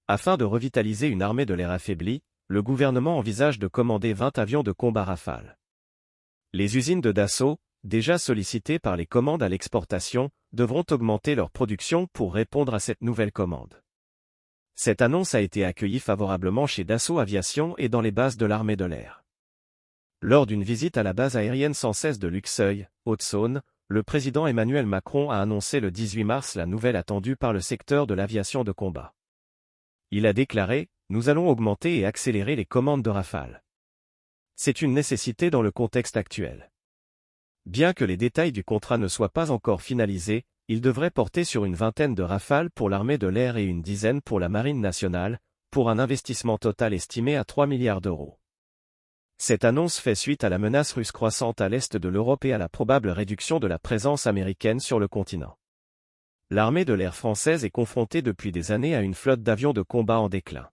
Afin de revitaliser une armée de l'air affaiblie, le gouvernement envisage de commander 20 avions de combat Rafale. Les usines de Dassault, déjà sollicitées par les commandes à l'exportation, devront augmenter leur production pour répondre à cette nouvelle commande. Cette annonce a été accueillie favorablement chez Dassault Aviation et dans les bases de l'armée de l'air. Lors d'une visite à la base aérienne sans cesse de Luxeuil, Haute-Saône, le président Emmanuel Macron a annoncé le 18 mars la nouvelle attendue par le secteur de l'aviation de combat. Il a déclaré « Nous allons augmenter et accélérer les commandes de Rafale. C'est une nécessité dans le contexte actuel. » Bien que les détails du contrat ne soient pas encore finalisés, il devrait porter sur une vingtaine de Rafales pour l'armée de l'air et une dizaine pour la marine nationale, pour un investissement total estimé à 3 milliards d'euros. Cette annonce fait suite à la menace russe croissante à l'est de l'Europe et à la probable réduction de la présence américaine sur le continent. L'armée de l'air française est confrontée depuis des années à une flotte d'avions de combat en déclin.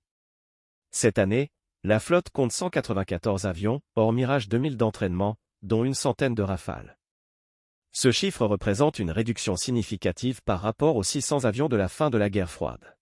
Cette année, la flotte compte 194 avions, hors Mirage 2000 d'entraînement, dont une centaine de Rafales. Ce chiffre représente une réduction significative par rapport aux 600 avions de la fin de la guerre froide.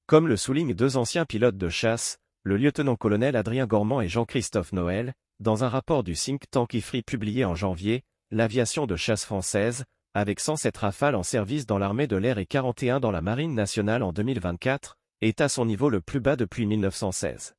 Comme le soulignent deux anciens pilotes de chasse, le lieutenant-colonel Adrien Gormand et Jean-Christophe Noël, dans un rapport du think tank IFRI publié en janvier, l'aviation de chasse française, avec 107 Rafales en service dans l'armée de l'air et 41 dans la marine nationale en 2024, est à son niveau le plus bas depuis 1916.